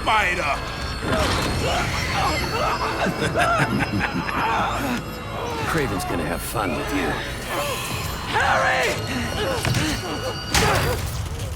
spider! Kraven's gonna have fun with you.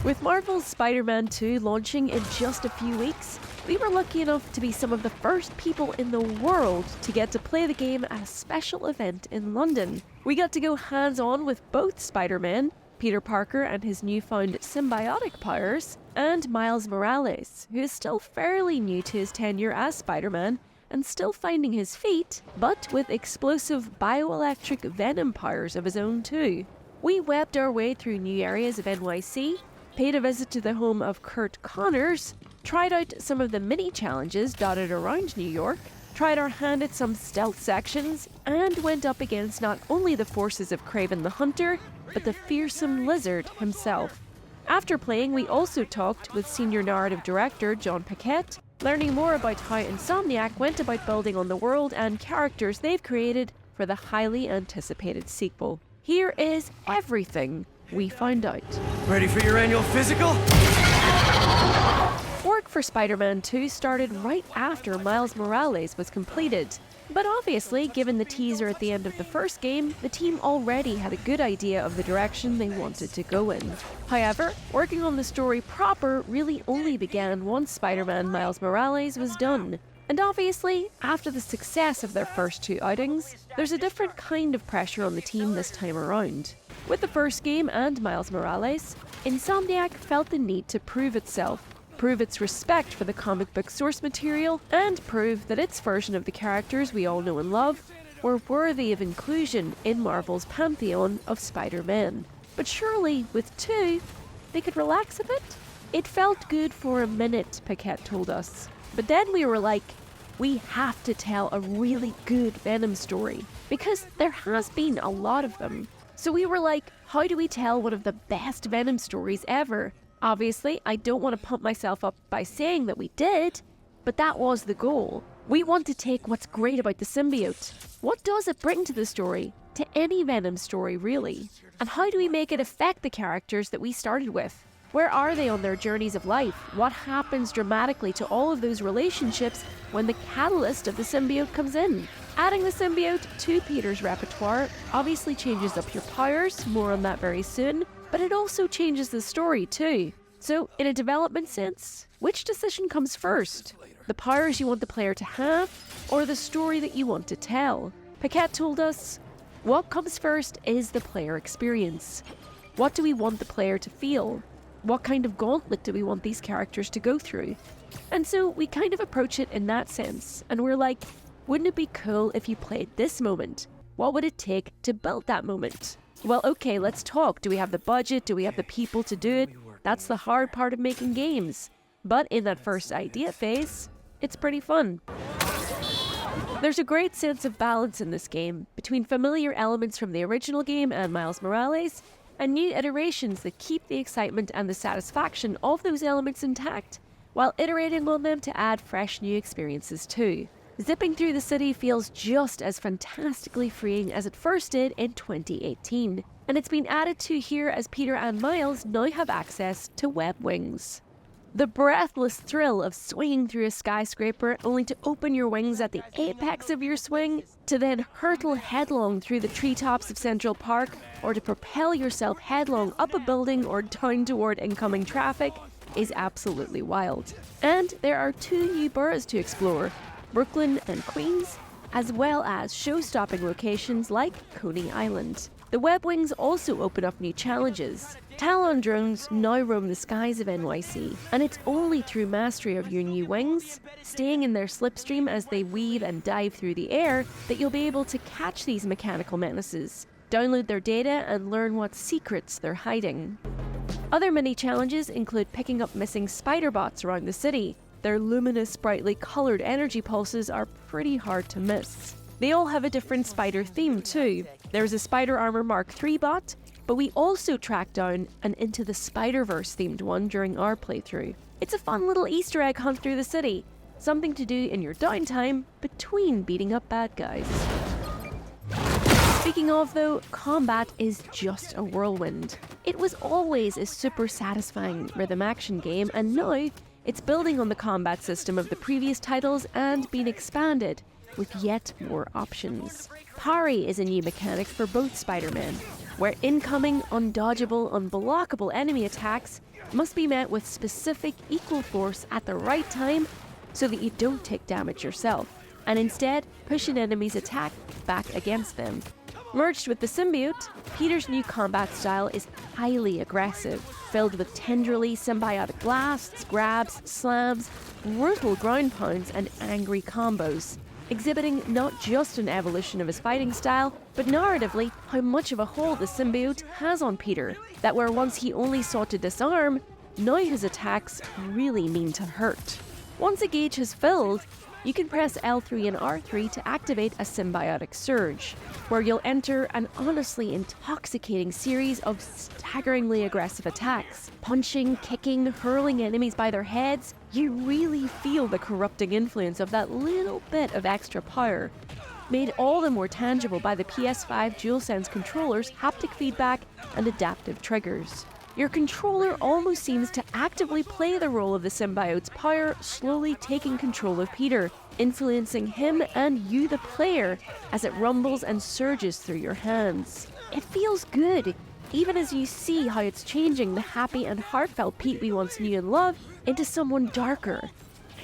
With Marvel's Spider-Man 2 launching in just a few weeks, we were lucky enough to be some of the first people in the world to get to play the game at a special event in London. We got to go hands-on with both Spider-Man, Peter Parker and his newfound symbiotic powers, and Miles Morales, who is still fairly new to his tenure as Spider-Man and still finding his feet, but with explosive bioelectric venom powers of his own too. We webbed our way through new areas of NYC, paid a visit to the home of Curt Connors, tried out some of the mini-challenges dotted around New York, tried our hand at some stealth sections, and went up against not only the forces of Kraven the Hunter, but the fearsome lizard himself. After playing, we also talked with senior narrative director Jon Paquette, learning more about how Insomniac went about building on the world and characters they've created for the highly anticipated sequel. Here is everything we found out. Ready for your annual physical? Work for Spider-Man 2 started right after Miles Morales was completed. But obviously, given the teaser at the end of the first game, the team already had a good idea of the direction they wanted to go in. However, working on the story proper really only began once Spider-Man Miles Morales was done. And obviously, after the success of their first two outings, there's a different kind of pressure on the team this time around. With the first game and Miles Morales, Insomniac felt the need to prove itself, prove its respect for the comic book source material, and prove that its version of the characters we all know and love were worthy of inclusion in Marvel's pantheon of Spider-Man. But surely, with two, they could relax a bit? It felt good for a minute, Paquette told us. But then we were like, we have to tell a really good Venom story, because there has been a lot of them. So we were like, how do we tell one of the best Venom stories ever? Obviously, I don't want to pump myself up by saying that we did, but that was the goal. We want to take what's great about the symbiote. What does it bring to the story? To any Venom story, really? And how do we make it affect the characters that we started with? Where are they on their journeys of life? What happens dramatically to all of those relationships when the catalyst of the symbiote comes in? Adding the symbiote to Peter's repertoire obviously changes up your powers, more on that very soon, but it also changes the story too. So, in a development sense, which decision comes first? The powers you want the player to have, or the story that you want to tell? Paquette told us, what comes first is the player experience. What do we want the player to feel? What kind of gauntlet do we want these characters to go through? And so we kind of approach it in that sense, and we're like, wouldn't it be cool if you played this moment? What would it take to build that moment? Well, okay, let's talk. Do we have the budget? Do we have the people to do it? That's the hard part of making games. But in that first idea phase, it's pretty fun. There's a great sense of balance in this game, between familiar elements from the original game and Miles Morales, and new iterations that keep the excitement and the satisfaction of those elements intact, while iterating on them to add fresh new experiences too. Zipping through the city feels just as fantastically freeing as it first did in 2018, and it's been added to here as Peter and Miles now have access to web wings. The breathless thrill of swinging through a skyscraper only to open your wings at the apex of your swing, to then hurtle headlong through the treetops of Central Park, or to propel yourself headlong up a building or down toward incoming traffic, is absolutely wild. And there are two new boroughs to explore, Brooklyn and Queens, as well as show-stopping locations like Coney Island. The web wings also open up new challenges. Talon drones now roam the skies of NYC, and it's only through mastery of your new wings, staying in their slipstream as they weave and dive through the air, that you'll be able to catch these mechanical menaces, download their data, and learn what secrets they're hiding. Other mini-challenges include picking up missing spider bots around the city. Their luminous, brightly coloured energy pulses are pretty hard to miss. They all have a different spider theme too. There's a Spider Armor Mark III bot, but we also tracked down an Into the Spider-Verse themed one during our playthrough. It's a fun little Easter egg hunt through the city, something to do in your downtime between beating up bad guys. Speaking of though, combat is just a whirlwind. It was always a super satisfying rhythm action game, and now It's building on the combat system of the previous titles and being expanded with yet more options. Parry is a new mechanic for both Spider-Man, where incoming, undodgeable, unblockable enemy attacks must be met with specific equal force at the right time so that you don't take damage yourself, and instead push an enemy's attack back against them. Merged with the Symbiote, Peter's new combat style is highly aggressive, filled with tenderly symbiotic blasts, grabs, slams, brutal ground pounds, and angry combos, exhibiting not just an evolution of his fighting style, but narratively how much of a hold the Symbiote has on Peter, that where once he only sought to disarm, now his attacks really mean to hurt. Once a gauge has filled, you can press L3 and R3 to activate a symbiotic surge, where you'll enter an honestly intoxicating series of staggeringly aggressive attacks. Punching, kicking, hurling enemies by their heads, you really feel the corrupting influence of that little bit of extra power, made all the more tangible by the PS5 DualSense controller's haptic feedback and adaptive triggers. Your controller almost seems to actively play the role of the symbiote's power, slowly taking control of Peter, influencing him and you, the player, as it rumbles and surges through your hands. It feels good, even as you see how it's changing the happy and heartfelt Pete we once knew and loved into someone darker,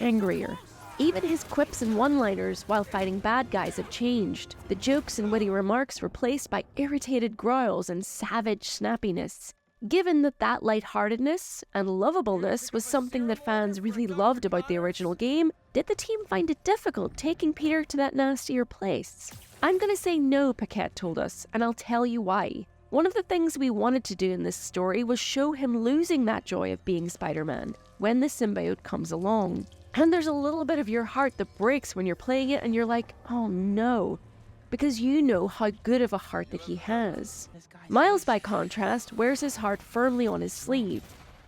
angrier. Even his quips and one-liners while fighting bad guys have changed, the jokes and witty remarks replaced by irritated growls and savage snappiness. Given that lightheartedness and lovableness was something that fans really loved about the original game, did the team find it difficult taking Peter to that nastier place? I'm gonna say no, Paquette told us, and I'll tell you why. One of the things we wanted to do in this story was show him losing that joy of being Spider-Man when the symbiote comes along. And there's a little bit of your heart that breaks when you're playing it and you're like, oh no, because you know how good of a heart that he has. Miles, by contrast, wears his heart firmly on his sleeve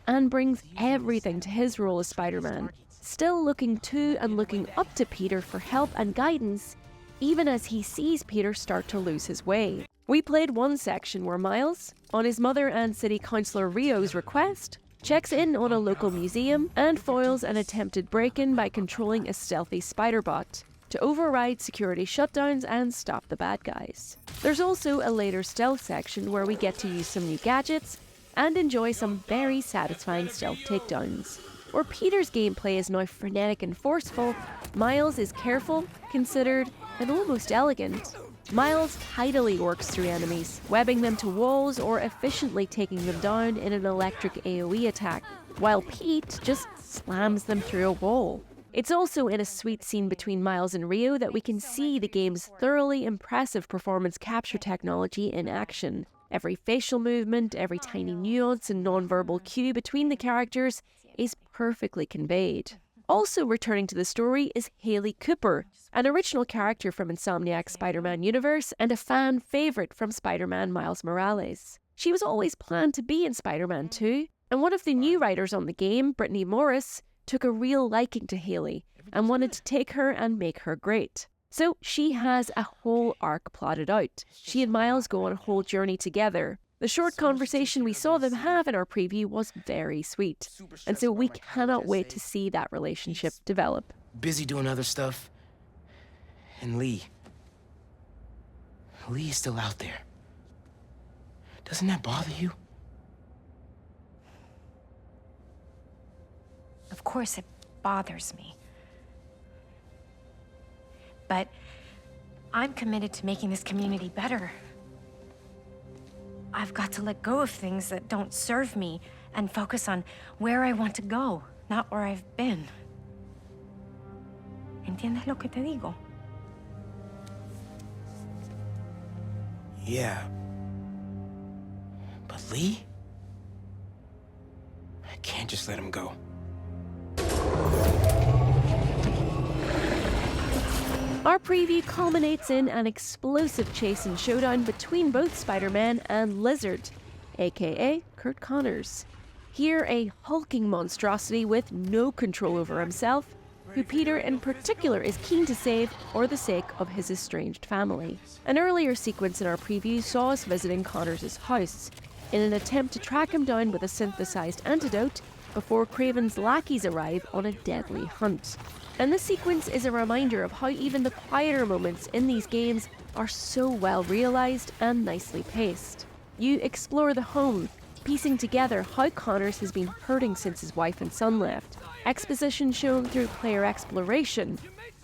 and brings everything to his role as Spider-Man, still looking to and looking up to Peter for help and guidance, even as he sees Peter start to lose his way. We played one section where Miles, on his mother and city councillor Rio's request, checks in on a local museum and foils an attempted break-in by controlling a stealthy spider-bot to override security shutdowns and stop the bad guys. There's also a later stealth section where we get to use some new gadgets and enjoy some very satisfying stealth takedowns. Where Peter's gameplay is now frenetic and forceful, Miles is careful, considered, and almost elegant. Miles tidily works through enemies, webbing them to walls or efficiently taking them down in an electric AoE attack, while Pete just slams them through a wall. It's also in a sweet scene between Miles and Rio that we can see the game's thoroughly impressive performance capture technology in action. Every facial movement, every tiny nuance and non-verbal cue between the characters is perfectly conveyed. Also returning to the story is Hayley Cooper, an original character from Insomniac's Spider-Man universe and a fan favourite from Spider-Man Miles Morales. She was always planned to be in Spider-Man 2, and one of the new writers on the game, Brittany Morris, took a real liking to Hayley and wanted to take her and make her great. So she has a whole arc plotted out. She and Miles go on a whole journey together. The short conversation we saw them have in our preview was very sweet, and so we cannot wait to see that relationship develop. Busy doing other stuff. And Lee is still out there. Doesn't that bother you? Of course it bothers me. But I'm committed to making this community better. I've got to let go of things that don't serve me and focus on where I want to go, not where I've been. ¿Entiendes lo que te digo? Yeah. But Lee? I can't just let him go. Our preview culminates in an explosive chase and showdown between both Spider-Man and Lizard, aka Curt Connors. Here, a hulking monstrosity with no control over himself, who Peter in particular is keen to save for the sake of his estranged family. An earlier sequence in our preview saw us visiting Connors' house in an attempt to track him down with a synthesized antidote before Kraven's lackeys arrive on a deadly hunt. And this sequence is a reminder of how even the quieter moments in these games are so well realised and nicely paced. You explore the home, piecing together how Connors has been hurting since his wife and son left. Exposition shown through player exploration,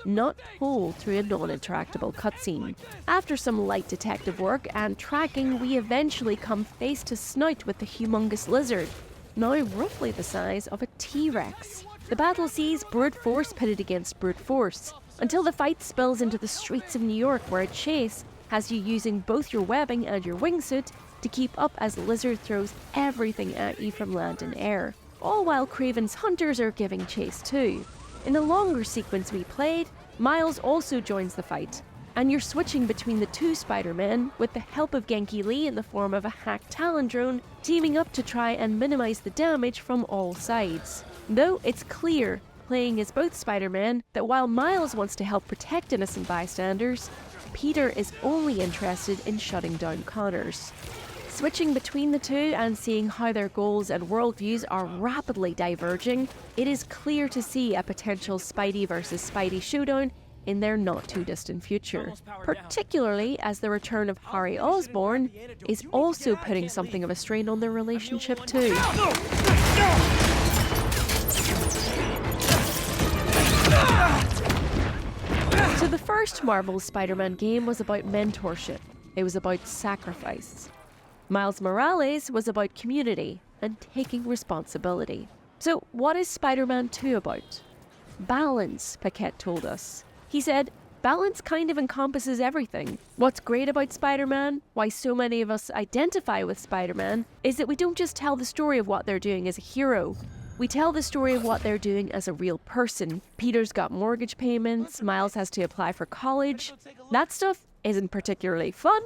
not told through a non-interactable cutscene. After some light detective work and tracking, we eventually come face to snout with the humongous lizard, now roughly the size of a T-Rex. The battle sees brute force pitted against brute force, until the fight spills into the streets of New York, where a chase has you using both your webbing and your wingsuit to keep up as the lizard throws everything at you from land and air, all while Kraven's hunters are giving chase too. In the longer sequence we played, Miles also joins the fight, and you're switching between the two Spider-Men with the help of Genki Lee in the form of a hacked Talon drone, teaming up to try and minimize the damage from all sides. Though it's clear, playing as both Spider-Men, that while Miles wants to help protect innocent bystanders, Peter is only interested in shutting down Connors. Switching between the two and seeing how their goals and worldviews are rapidly diverging, it is clear to see a potential Spidey versus Spidey showdown in their not-too-distant future, particularly as the return of Harry Osborn is also putting something of a strain on their relationship too. So the first Marvel Spider-Man game was about mentorship. It was about sacrifice. Miles Morales was about community and taking responsibility. So what is Spider-Man 2 about? Balance, Paquette told us. He said, balance kind of encompasses everything. What's great about Spider-Man, why so many of us identify with Spider-Man, is that we don't just tell the story of what they're doing as a hero. We tell the story of what they're doing as a real person. Peter's got mortgage payments, Miles has to apply for college. That stuff isn't particularly fun,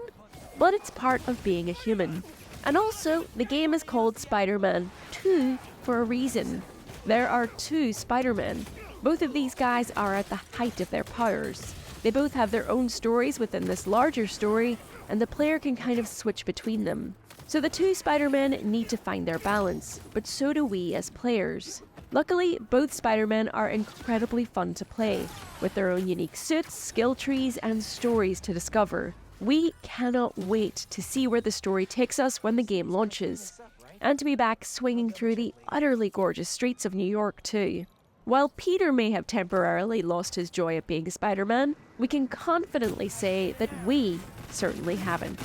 but it's part of being a human. And also, the game is called Spider-Man 2 for a reason. There are two Spider-Men. Both of these guys are at the height of their powers. They both have their own stories within this larger story, and the player can kind of switch between them. So the two Spider-Men need to find their balance, but so do we as players. Luckily, both Spider-Men are incredibly fun to play, with their own unique suits, skill trees, and stories to discover. We cannot wait to see where the story takes us when the game launches, and to be back swinging through the utterly gorgeous streets of New York too. While Peter may have temporarily lost his joy at being Spider-Man, we can confidently say that we certainly haven't.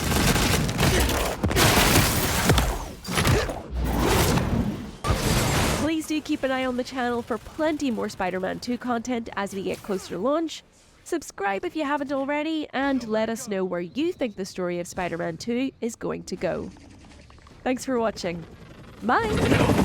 Please do keep an eye on the channel for plenty more Spider-Man 2 content as we get closer to launch. Subscribe if you haven't already, and let us know where you think the story of Spider-Man 2 is going to go. Thanks for watching. Bye!